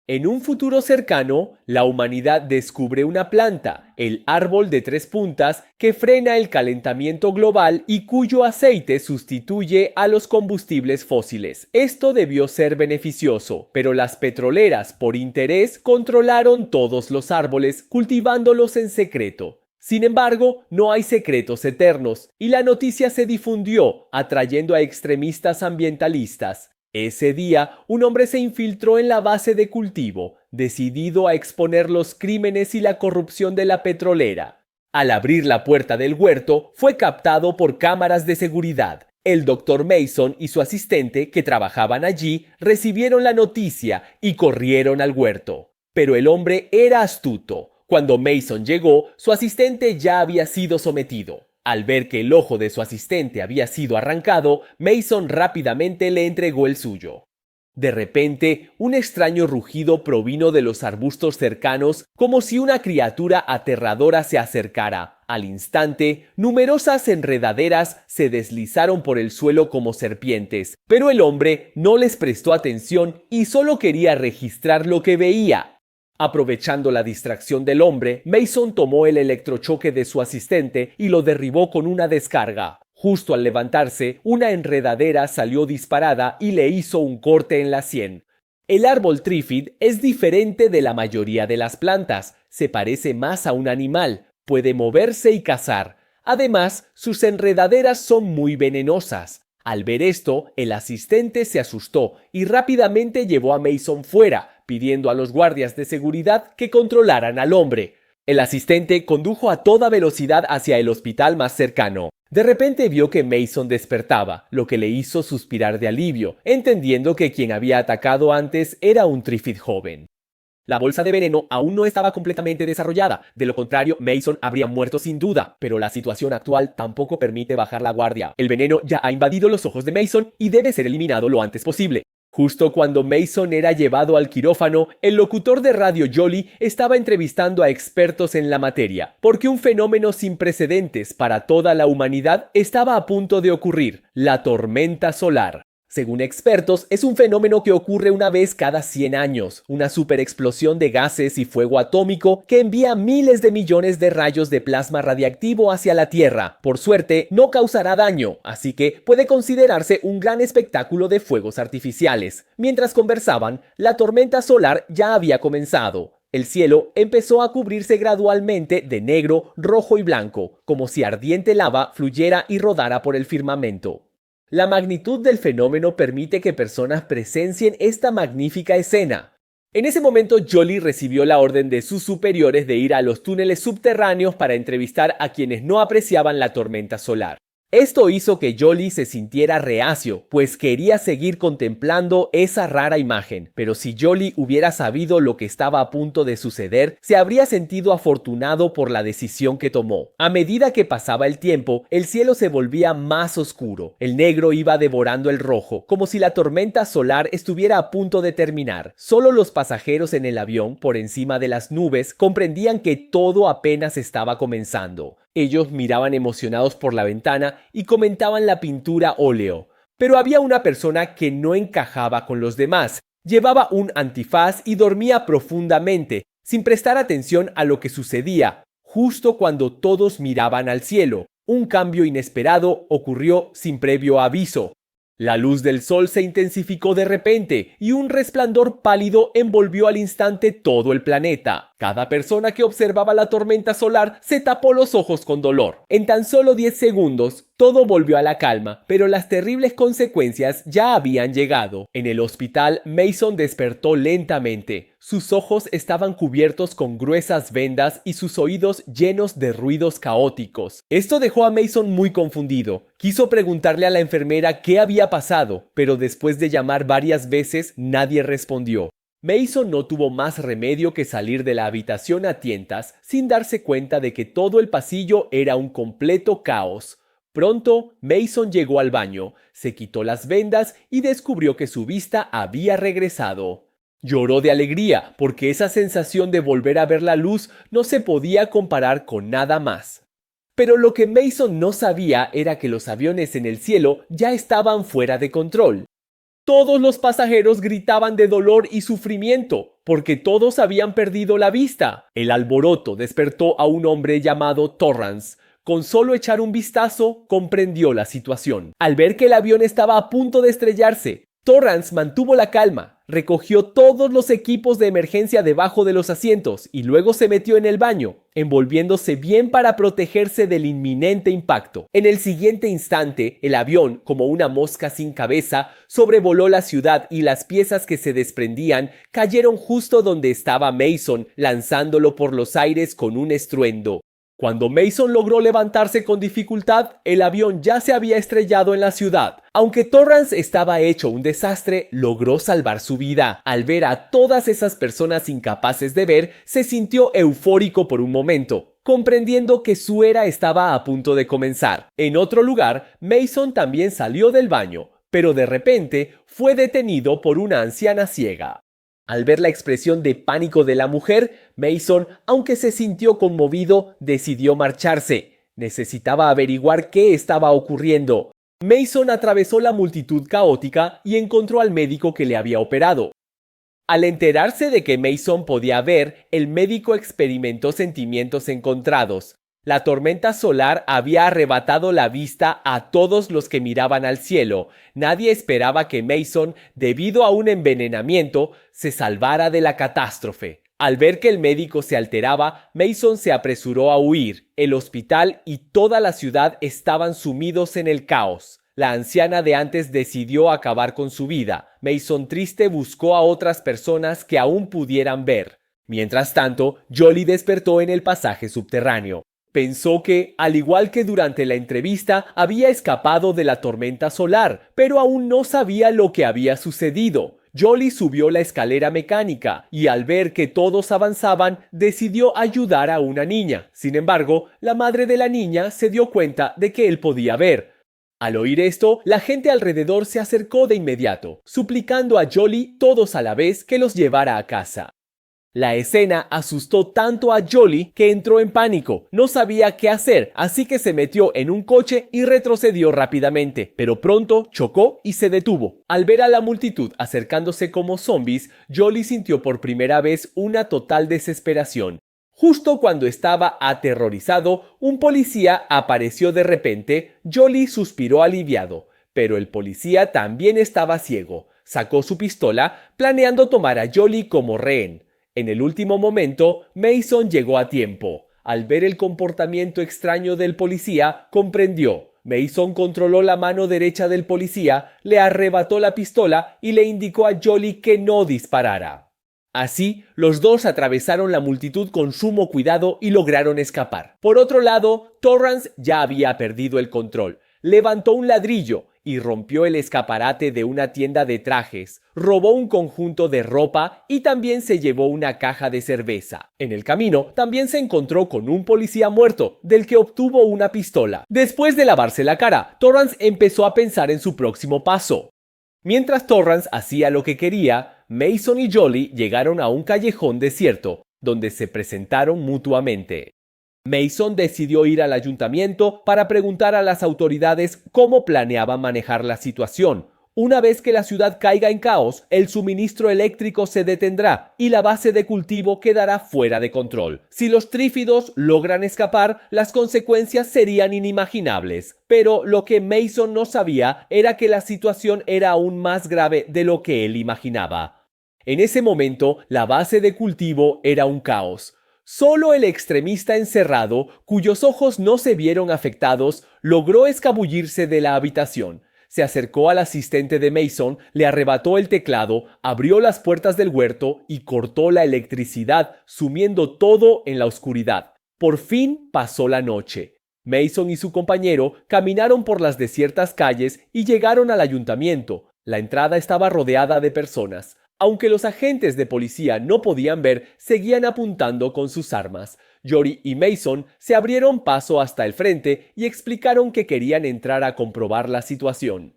En un futuro cercano, la humanidad descubre una planta, el árbol de tres puntas, que frena el calentamiento global y cuyo aceite sustituye a los combustibles fósiles. Esto debió ser beneficioso, pero las petroleras, por interés, controlaron todos los árboles, cultivándolos en secreto. Sin embargo, no hay secretos eternos, y la noticia se difundió, atrayendo a extremistas ambientalistas. Ese día, un hombre se infiltró en la base de cultivo, decidido a exponer los crímenes y la corrupción de la petrolera. Al abrir la puerta del huerto, fue captado por cámaras de seguridad. El doctor Mason y su asistente, que trabajaban allí, recibieron la noticia y corrieron al huerto. Pero el hombre era astuto. Cuando Mason llegó, su asistente ya había sido sometido. Al ver que el ojo de su asistente había sido arrancado, Mason rápidamente le entregó el suyo. De repente, un extraño rugido provino de los arbustos cercanos, como si una criatura aterradora se acercara. Al instante, numerosas enredaderas se deslizaron por el suelo como serpientes, pero el hombre no les prestó atención y solo quería registrar lo que veía. Aprovechando la distracción del hombre, Mason tomó el electrochoque de su asistente y lo derribó con una descarga. Justo al levantarse, una enredadera salió disparada y le hizo un corte en la sien. El árbol trífid es diferente de la mayoría de las plantas. Se parece más a un animal, puede moverse y cazar. Además, sus enredaderas son muy venenosas. Al ver esto, el asistente se asustó y rápidamente llevó a Mason fuera, pidiendo a los guardias de seguridad que controlaran al hombre. El asistente condujo a toda velocidad hacia el hospital más cercano. De repente vio que Mason despertaba, lo que le hizo suspirar de alivio, entendiendo que quien había atacado antes era un trífid joven. La bolsa de veneno aún no estaba completamente desarrollada, de lo contrario Mason habría muerto sin duda, pero la situación actual tampoco permite bajar la guardia. El veneno ya ha invadido los ojos de Mason y debe ser eliminado lo antes posible. Justo cuando Mason era llevado al quirófano, el locutor de radio Jolie estaba entrevistando a expertos en la materia, porque un fenómeno sin precedentes para toda la humanidad estaba a punto de ocurrir: la tormenta solar. Según expertos, es un fenómeno que ocurre una vez cada 100 años, una superexplosión de gases y fuego atómico que envía miles de millones de rayos de plasma radiactivo hacia la Tierra. Por suerte, no causará daño, así que puede considerarse un gran espectáculo de fuegos artificiales. Mientras conversaban, la tormenta solar ya había comenzado. El cielo empezó a cubrirse gradualmente de negro, rojo y blanco, como si ardiente lava fluyera y rodara por el firmamento. La magnitud del fenómeno permite que personas presencien esta magnífica escena. En ese momento, Jolie recibió la orden de sus superiores de ir a los túneles subterráneos para entrevistar a quienes no apreciaban la tormenta solar. Esto hizo que Jolie se sintiera reacio, pues quería seguir contemplando esa rara imagen. Pero si Jolie hubiera sabido lo que estaba a punto de suceder, se habría sentido afortunado por la decisión que tomó. A medida que pasaba el tiempo, el cielo se volvía más oscuro. El negro iba devorando el rojo, como si la tormenta solar estuviera a punto de terminar. Solo los pasajeros en el avión, por encima de las nubes, comprendían que todo apenas estaba comenzando. Ellos miraban emocionados por la ventana y comentaban la pintura óleo. Pero había una persona que no encajaba con los demás. Llevaba un antifaz y dormía profundamente, sin prestar atención a lo que sucedía. Justo cuando todos miraban al cielo, un cambio inesperado ocurrió sin previo aviso. La luz del sol se intensificó de repente y un resplandor pálido envolvió al instante todo el planeta. Cada persona que observaba la tormenta solar se tapó los ojos con dolor. En tan solo 10 segundos, todo volvió a la calma, pero las terribles consecuencias ya habían llegado. En el hospital, Mason despertó lentamente. Sus ojos estaban cubiertos con gruesas vendas y sus oídos llenos de ruidos caóticos. Esto dejó a Mason muy confundido. Quiso preguntarle a la enfermera qué había pasado, pero después de llamar varias veces, nadie respondió. Mason no tuvo más remedio que salir de la habitación a tientas, sin darse cuenta de que todo el pasillo era un completo caos. Pronto, Mason llegó al baño, se quitó las vendas y descubrió que su vista había regresado. Lloró de alegría, porque esa sensación de volver a ver la luz no se podía comparar con nada más. Pero lo que Mason no sabía era que los aviones en el cielo ya estaban fuera de control. Todos los pasajeros gritaban de dolor y sufrimiento, porque todos habían perdido la vista. El alboroto despertó a un hombre llamado Torrance. Con solo echar un vistazo, comprendió la situación. Al ver que el avión estaba a punto de estrellarse, Torrance mantuvo la calma, recogió todos los equipos de emergencia debajo de los asientos y luego se metió en el baño, envolviéndose bien para protegerse del inminente impacto. En el siguiente instante, el avión, como una mosca sin cabeza, sobrevoló la ciudad y las piezas que se desprendían cayeron justo donde estaba Mason, lanzándolo por los aires con un estruendo. Cuando Mason logró levantarse con dificultad, el avión ya se había estrellado en la ciudad. Aunque Torrance estaba hecho un desastre, logró salvar su vida. Al ver a todas esas personas incapaces de ver, se sintió eufórico por un momento, comprendiendo que su era estaba a punto de comenzar. En otro lugar, Mason también salió del baño, pero de repente fue detenido por una anciana ciega. Al ver la expresión de pánico de la mujer, Mason, aunque se sintió conmovido, decidió marcharse. Necesitaba averiguar qué estaba ocurriendo. Mason atravesó la multitud caótica y encontró al médico que le había operado. Al enterarse de que Mason podía ver, el médico experimentó sentimientos encontrados. La tormenta solar había arrebatado la vista a todos los que miraban al cielo. Nadie esperaba que Mason, debido a un envenenamiento, se salvara de la catástrofe. Al ver que el médico se alteraba, Mason se apresuró a huir. El hospital y toda la ciudad estaban sumidos en el caos. La anciana de antes decidió acabar con su vida. Mason, triste, buscó a otras personas que aún pudieran ver. Mientras tanto, Jolie despertó en el pasaje subterráneo. Pensó que, al igual que durante la entrevista, había escapado de la tormenta solar, pero aún no sabía lo que había sucedido. Jolie subió la escalera mecánica y al ver que todos avanzaban, decidió ayudar a una niña. Sin embargo, la madre de la niña se dio cuenta de que él podía ver. Al oír esto, la gente alrededor se acercó de inmediato, suplicando a Jolie todos a la vez que los llevara a casa. La escena asustó tanto a Jolie que entró en pánico. No sabía qué hacer, así que se metió en un coche y retrocedió rápidamente, pero pronto chocó y se detuvo. Al ver a la multitud acercándose como zombies, Jolie sintió por primera vez una total desesperación. Justo cuando estaba aterrorizado, un policía apareció de repente. Jolie suspiró aliviado, pero el policía también estaba ciego. Sacó su pistola, planeando tomar a Jolie como rehén. En el último momento, Mason llegó a tiempo. Al ver el comportamiento extraño del policía, comprendió. Mason controló la mano derecha del policía, le arrebató la pistola y le indicó a Jolie que no disparara. Así, los dos atravesaron la multitud con sumo cuidado y lograron escapar. Por otro lado, Torrance ya había perdido el control. Levantó un ladrillo y rompió el escaparate de una tienda de trajes, robó un conjunto de ropa y también se llevó una caja de cerveza. En el camino también se encontró con un policía muerto, del que obtuvo una pistola. Después de lavarse la cara, Torrance empezó a pensar en su próximo paso. Mientras Torrance hacía lo que quería, Mason y Jolie llegaron a un callejón desierto, donde se presentaron mutuamente. Mason decidió ir al ayuntamiento para preguntar a las autoridades cómo planeaban manejar la situación. Una vez que la ciudad caiga en caos, el suministro eléctrico se detendrá y la base de cultivo quedará fuera de control. Si los trífidos logran escapar, las consecuencias serían inimaginables. Pero lo que Mason no sabía era que la situación era aún más grave de lo que él imaginaba. En ese momento, la base de cultivo era un caos. Solo el extremista encerrado, cuyos ojos no se vieron afectados, logró escabullirse de la habitación. Se acercó al asistente de Mason, le arrebató el teclado, abrió las puertas del huerto y cortó la electricidad, sumiendo todo en la oscuridad. Por fin pasó la noche. Mason y su compañero caminaron por las desiertas calles y llegaron al ayuntamiento. La entrada estaba rodeada de personas. Aunque los agentes de policía no podían ver, seguían apuntando con sus armas. Jolie y Mason se abrieron paso hasta el frente y explicaron que querían entrar a comprobar la situación.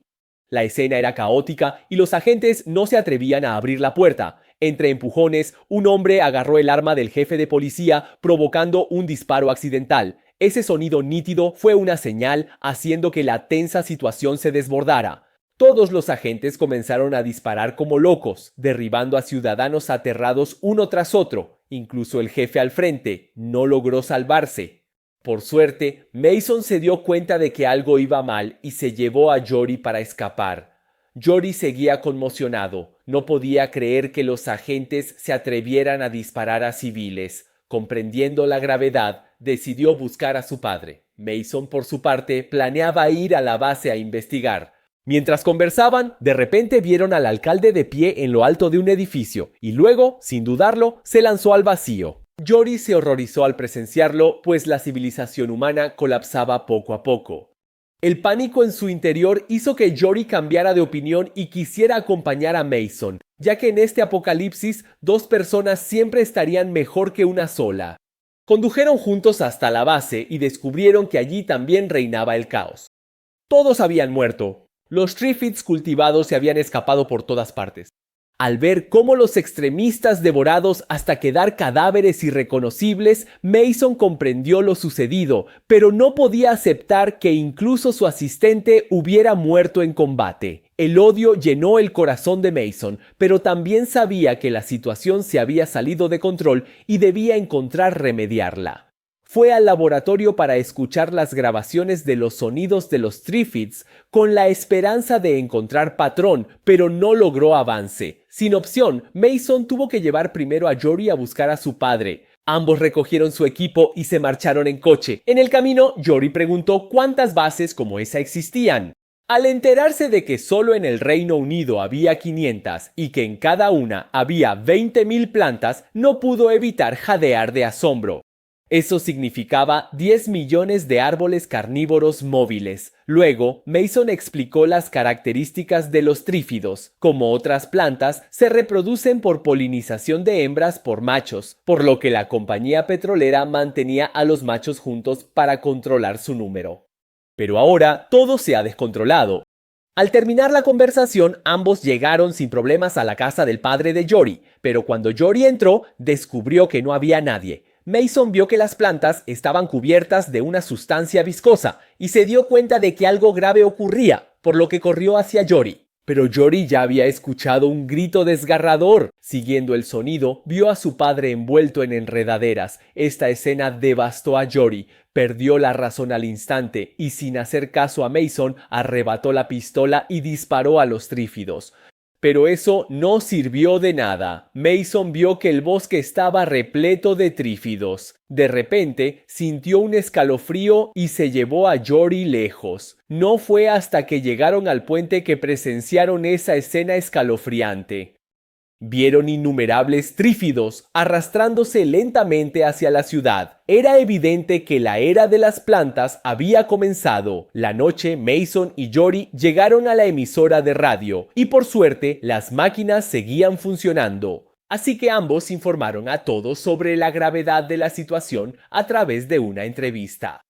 La escena era caótica y los agentes no se atrevían a abrir la puerta. Entre empujones, un hombre agarró el arma del jefe de policía, provocando un disparo accidental. Ese sonido nítido fue una señal, haciendo que la tensa situación se desbordara. Todos los agentes comenzaron a disparar como locos, derribando a ciudadanos aterrados uno tras otro. Incluso el jefe al frente no logró salvarse. Por suerte, Mason se dio cuenta de que algo iba mal y se llevó a Jory para escapar. Jory seguía conmocionado. No podía creer que los agentes se atrevieran a disparar a civiles. Comprendiendo la gravedad, decidió buscar a su padre. Mason, por su parte, planeaba ir a la base a investigar. Mientras conversaban, de repente vieron al alcalde de pie en lo alto de un edificio y luego, sin dudarlo, se lanzó al vacío. Jory se horrorizó al presenciarlo, pues la civilización humana colapsaba poco a poco. El pánico en su interior hizo que Jory cambiara de opinión y quisiera acompañar a Mason, ya que en este apocalipsis 2 personas siempre estarían mejor que una sola. Condujeron juntos hasta la base y descubrieron que allí también reinaba el caos. Todos habían muerto. Los Triffids cultivados se habían escapado por todas partes. Al ver cómo los extremistas devorados hasta quedar cadáveres irreconocibles, Mason comprendió lo sucedido, pero no podía aceptar que incluso su asistente hubiera muerto en combate. El odio llenó el corazón de Mason, pero también sabía que la situación se había salido de control y debía encontrar remediarla. Fue al laboratorio para escuchar las grabaciones de los sonidos de los Triffids con la esperanza de encontrar patrón, pero no logró avance. Sin opción, Mason tuvo que llevar primero a Jory a buscar a su padre. Ambos recogieron su equipo y se marcharon en coche. En el camino, Jory preguntó cuántas bases como esa existían. Al enterarse de que solo en el Reino Unido había 500 y que en cada una había 20.000 plantas, no pudo evitar jadear de asombro. Eso significaba 10 millones de árboles carnívoros móviles. Luego, Mason explicó las características de los trífidos. Como otras plantas, se reproducen por polinización de hembras por machos, por lo que la compañía petrolera mantenía a los machos juntos para controlar su número. Pero ahora todo se ha descontrolado. Al terminar la conversación, ambos llegaron sin problemas a la casa del padre de Jory, pero cuando Jory entró, descubrió que no había nadie. Mason vio que las plantas estaban cubiertas de una sustancia viscosa y se dio cuenta de que algo grave ocurría, por lo que corrió hacia Jory. Pero Jory ya había escuchado un grito desgarrador. Siguiendo el sonido, vio a su padre envuelto en enredaderas. Esta escena devastó a Jory. Perdió la razón al instante y, sin hacer caso a Mason, arrebató la pistola y disparó a los trífidos. Pero eso no sirvió de nada. Mason vio que el bosque estaba repleto de trífidos. De repente, sintió un escalofrío y se llevó a Jory lejos. No fue hasta que llegaron al puente que presenciaron esa escena escalofriante. Vieron innumerables trífidos arrastrándose lentamente hacia la ciudad. Era evidente que la era de las plantas había comenzado. La noche, Mason y Jory llegaron a la emisora de radio y por suerte las máquinas seguían funcionando. Así que ambos informaron a todos sobre la gravedad de la situación a través de una entrevista.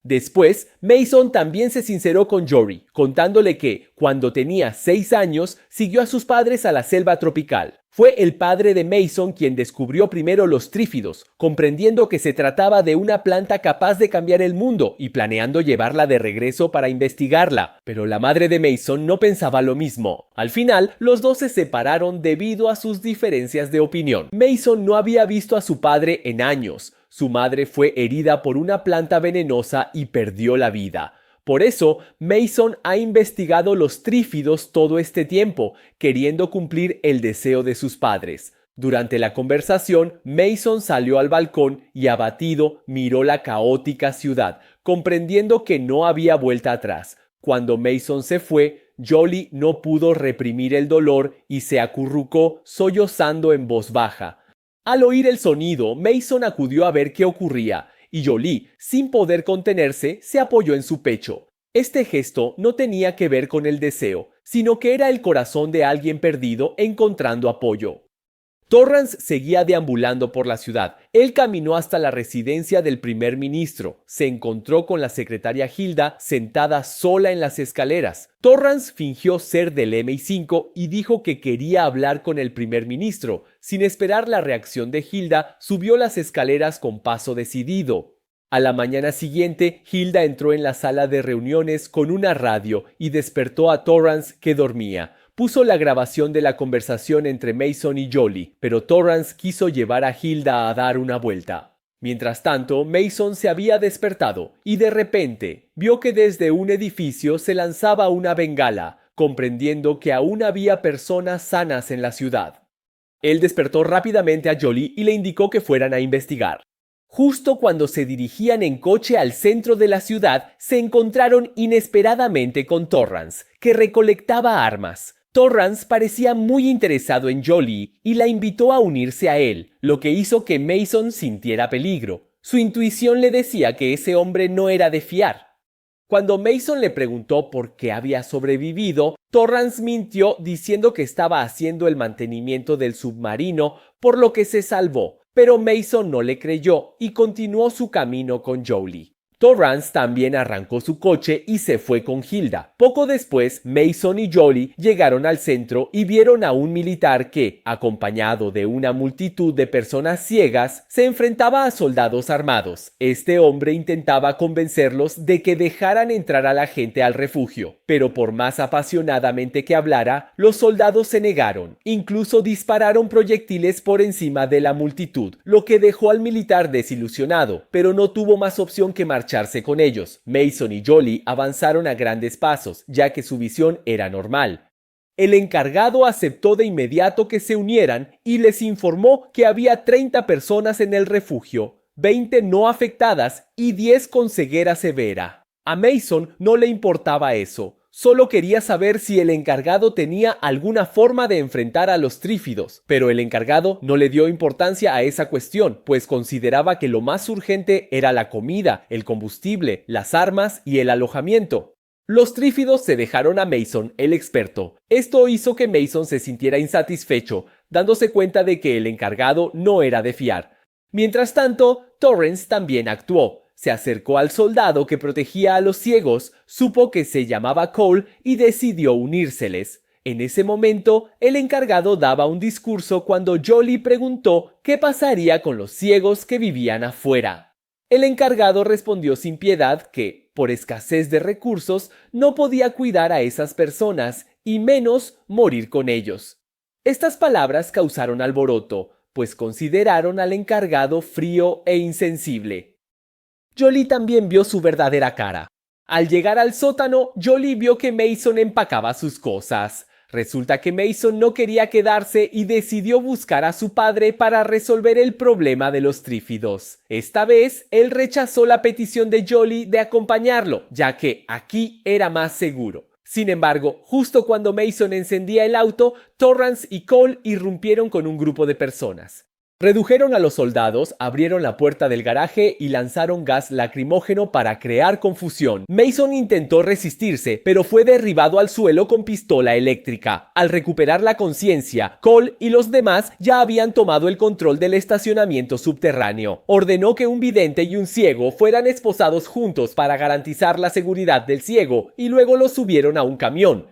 Después, Mason también se sinceró con Jory, contándole que, cuando tenía 6 años, siguió a sus padres a la selva tropical. Fue el padre de Mason quien descubrió primero los trífidos, comprendiendo que se trataba de una planta capaz de cambiar el mundo y planeando llevarla de regreso para investigarla. Pero la madre de Mason no pensaba lo mismo. Al final, los dos se separaron debido a sus diferencias de opinión. Mason no había visto a su padre en años. Su madre fue herida por una planta venenosa y perdió la vida. Por eso, Mason ha investigado los trífidos todo este tiempo, queriendo cumplir el deseo de sus padres. Durante la conversación, Mason salió al balcón y abatido miró la caótica ciudad, comprendiendo que no había vuelta atrás. Cuando Mason se fue, Jory no pudo reprimir el dolor y se acurrucó sollozando en voz baja. Al oír el sonido, Mason acudió a ver qué ocurría, y Jory, sin poder contenerse, se apoyó en su pecho. Este gesto no tenía que ver con el deseo, sino que era el corazón de alguien perdido encontrando apoyo. Torrance seguía deambulando por la ciudad. Él caminó hasta la residencia del primer ministro. Se encontró con la secretaria Hilda sentada sola en las escaleras. Torrance fingió ser del MI5 y dijo que quería hablar con el primer ministro. Sin esperar la reacción de Hilda, subió las escaleras con paso decidido. A la mañana siguiente, Hilda entró en la sala de reuniones con una radio y despertó a Torrance, que dormía. Puso la grabación de la conversación entre Mason y Jolie, pero Torrance quiso llevar a Hilda a dar una vuelta. Mientras tanto, Mason se había despertado y de repente vio que desde un edificio se lanzaba una bengala, comprendiendo que aún había personas sanas en la ciudad. Él despertó rápidamente a Jolie y le indicó que fueran a investigar. Justo cuando se dirigían en coche al centro de la ciudad, se encontraron inesperadamente con Torrance, que recolectaba armas. Torrance parecía muy interesado en Jolie y la invitó a unirse a él, lo que hizo que Mason sintiera peligro. Su intuición le decía que ese hombre no era de fiar. Cuando Mason le preguntó por qué había sobrevivido, Torrance mintió diciendo que estaba haciendo el mantenimiento del submarino, por lo que se salvó. Pero Mason no le creyó y continuó su camino con Jolie. Torrance también arrancó su coche y se fue con Hilda. Poco después, Mason y Jolie llegaron al centro y vieron a un militar que, acompañado de una multitud de personas ciegas, se enfrentaba a soldados armados. Este hombre intentaba convencerlos de que dejaran entrar a la gente al refugio, pero por más apasionadamente que hablara, los soldados se negaron. Incluso dispararon proyectiles por encima de la multitud, lo que dejó al militar desilusionado, pero no tuvo más opción que marcharse con ellos. Mason y Jolie avanzaron a grandes pasos, ya que su visión era normal. El encargado aceptó de inmediato que se unieran y les informó que había 30 personas en el refugio, 20 no afectadas y 10 con ceguera severa. A Mason no le importaba eso. Solo quería saber si el encargado tenía alguna forma de enfrentar a los trífidos, pero el encargado no le dio importancia a esa cuestión, pues consideraba que lo más urgente era la comida, el combustible, las armas y el alojamiento. Los trífidos se dejaron a Mason, el experto. Esto hizo que Mason se sintiera insatisfecho, dándose cuenta de que el encargado no era de fiar. Mientras tanto, Torrance también actuó. Se acercó al soldado que protegía a los ciegos, supo que se llamaba Cole y decidió unírseles. En ese momento, el encargado daba un discurso cuando Jolie preguntó qué pasaría con los ciegos que vivían afuera. El encargado respondió sin piedad que, por escasez de recursos, no podía cuidar a esas personas y menos morir con ellos. Estas palabras causaron alboroto, pues consideraron al encargado frío e insensible. Jolie también vio su verdadera cara. Al llegar al sótano, Jolie vio que Mason empacaba sus cosas. Resulta que Mason no quería quedarse y decidió buscar a su padre para resolver el problema de los trífidos. Esta vez, él rechazó la petición de Jolie de acompañarlo, ya que aquí era más seguro. Sin embargo, justo cuando Mason encendía el auto, Torrance y Cole irrumpieron con un grupo de personas. Redujeron a los soldados, abrieron la puerta del garaje y lanzaron gas lacrimógeno para crear confusión. Mason intentó resistirse, pero fue derribado al suelo con pistola eléctrica. Al recuperar la conciencia, Cole y los demás ya habían tomado el control del estacionamiento subterráneo. Ordenó que un vidente y un ciego fueran esposados juntos para garantizar la seguridad del ciego y luego los subieron a un camión.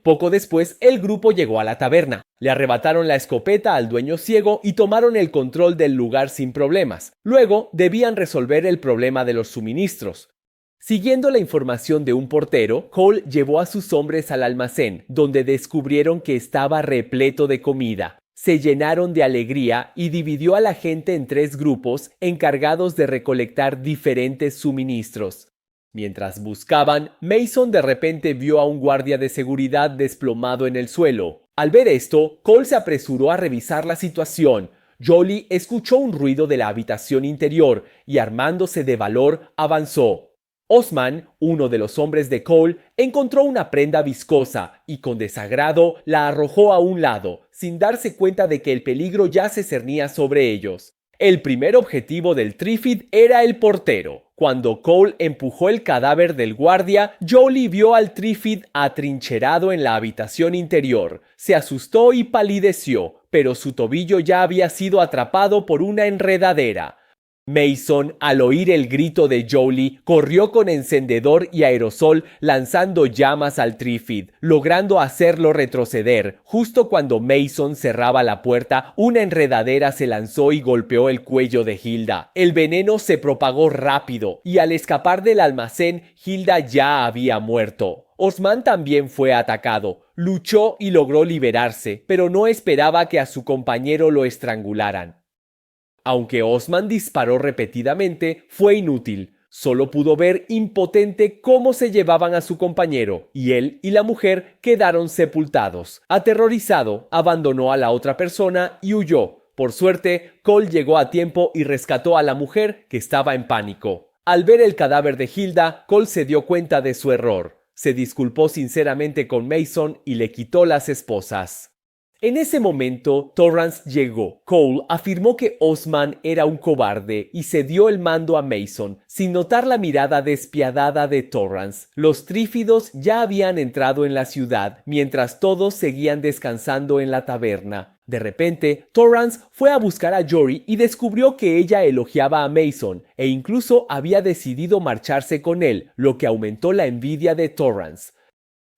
Poco después, el grupo llegó a la taberna. Le arrebataron la escopeta al dueño ciego y tomaron el control del lugar sin problemas. Luego, debían resolver el problema de los suministros. Siguiendo la información de un portero, Cole llevó a sus hombres al almacén, donde descubrieron que estaba repleto de comida. Se llenaron de alegría y dividió a la gente en 3 grupos encargados de recolectar diferentes suministros. Mientras buscaban, Mason de repente vio a un guardia de seguridad desplomado en el suelo. Al ver esto, Cole se apresuró a revisar la situación. Jolie escuchó un ruido de la habitación interior y, armándose de valor, avanzó. Osman, uno de los hombres de Cole, encontró una prenda viscosa y con desagrado la arrojó a un lado, sin darse cuenta de que el peligro ya se cernía sobre ellos. El primer objetivo del Trífid era el portero. Cuando Cole empujó el cadáver del guardia, Jolie vio al Trífid atrincherado en la habitación interior. Se asustó y palideció, pero su tobillo ya había sido atrapado por una enredadera. Mason, al oír el grito de Jolie, corrió con encendedor y aerosol lanzando llamas al Trifid, logrando hacerlo retroceder. Justo cuando Mason cerraba la puerta, una enredadera se lanzó y golpeó el cuello de Hilda. El veneno se propagó rápido y al escapar del almacén, Hilda ya había muerto. Osman también fue atacado, luchó y logró liberarse, pero no esperaba que a su compañero lo estrangularan. Aunque Osman disparó repetidamente, fue inútil. Solo pudo ver impotente cómo se llevaban a su compañero, y él y la mujer quedaron sepultados. Aterrorizado, abandonó a la otra persona y huyó. Por suerte, Cole llegó a tiempo y rescató a la mujer, que estaba en pánico. Al ver el cadáver de Hilda, Cole se dio cuenta de su error. Se disculpó sinceramente con Mason y le quitó las esposas. En ese momento, Torrance llegó. Cole afirmó que Osman era un cobarde y cedió el mando a Mason, sin notar la mirada despiadada de Torrance. Los trífidos ya habían entrado en la ciudad, mientras todos seguían descansando en la taberna. De repente, Torrance fue a buscar a Jory y descubrió que ella elogiaba a Mason e incluso había decidido marcharse con él, lo que aumentó la envidia de Torrance.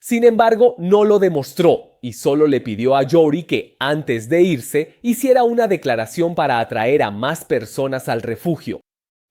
Sin embargo, no lo demostró y solo le pidió a Jory que, antes de irse, hiciera una declaración para atraer a más personas al refugio.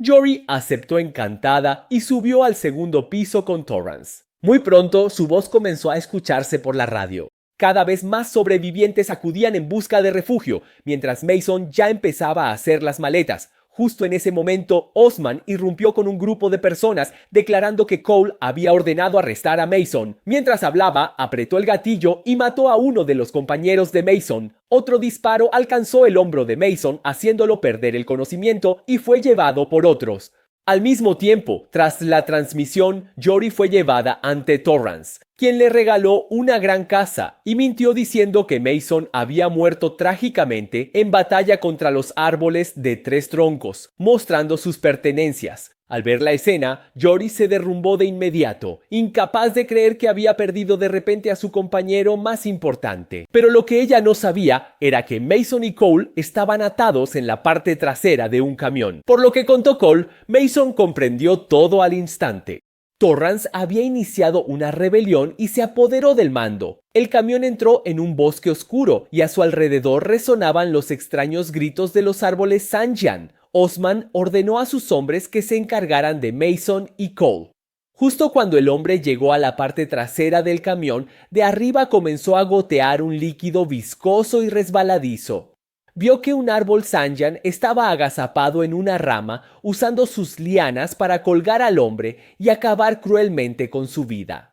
Jory aceptó encantada y subió al segundo piso con Torrance. Muy pronto, su voz comenzó a escucharse por la radio. Cada vez más sobrevivientes acudían en busca de refugio, mientras Mason ya empezaba a hacer las maletas. Justo en ese momento, Osman irrumpió con un grupo de personas declarando que Cole había ordenado arrestar a Mason. Mientras hablaba, apretó el gatillo y mató a uno de los compañeros de Mason. Otro disparo alcanzó el hombro de Mason, haciéndolo perder el conocimiento y fue llevado por otros. Al mismo tiempo, tras la transmisión, Jory fue llevada ante Torrance, quien le regaló una gran casa y mintió diciendo que Mason había muerto trágicamente en batalla contra los árboles de 3 troncos, mostrando sus pertenencias. Al ver la escena, Jory se derrumbó de inmediato, incapaz de creer que había perdido de repente a su compañero más importante. Pero lo que ella no sabía era que Mason y Cole estaban atados en la parte trasera de un camión. Por lo que contó Cole, Mason comprendió todo al instante. Torrance había iniciado una rebelión y se apoderó del mando. El camión entró en un bosque oscuro y a su alrededor resonaban los extraños gritos de los árboles Sanjian. Osman ordenó a sus hombres que se encargaran de Mason y Cole. Justo cuando el hombre llegó a la parte trasera del camión, de arriba comenzó a gotear un líquido viscoso y resbaladizo. Vio que un árbol Sanjian estaba agazapado en una rama usando sus lianas para colgar al hombre y acabar cruelmente con su vida.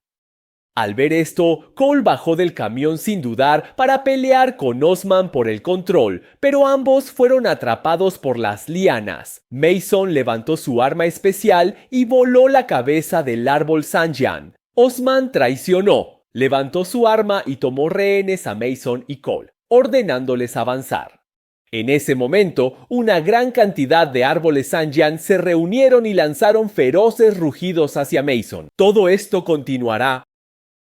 Al ver esto, Cole bajó del camión sin dudar para pelear con Osman por el control, pero ambos fueron atrapados por las lianas. Mason levantó su arma especial y voló la cabeza del árbol Sanjian. Osman traicionó, levantó su arma y tomó rehenes a Mason y Cole, ordenándoles avanzar. En ese momento, una gran cantidad de árboles Sanjian se reunieron y lanzaron feroces rugidos hacia Mason. Todo esto continuará.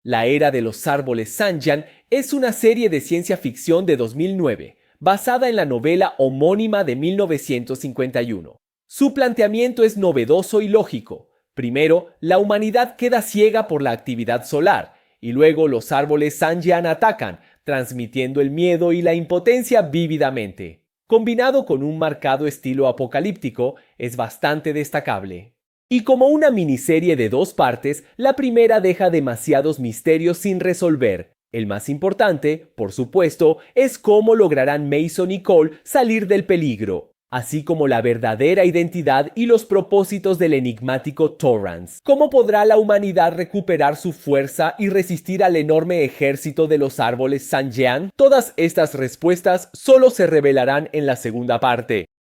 La era de los árboles Sanjian es una serie de ciencia ficción de 2009, basada en la novela homónima de 1951. Su planteamiento es novedoso y lógico. Primero, la humanidad queda ciega por la actividad solar, y luego los árboles Sanjian atacan, transmitiendo el miedo y la impotencia vívidamente. Combinado con un marcado estilo apocalíptico, es bastante destacable. Y como una miniserie de 2 partes, la primera deja demasiados misterios sin resolver. El más importante, por supuesto, es cómo lograrán Mason y Cole salir del peligro, así como la verdadera identidad y los propósitos del enigmático Torrance. ¿Cómo podrá la humanidad recuperar su fuerza y resistir al enorme ejército de los árboles Sanjian? Todas estas respuestas solo se revelarán en la segunda parte.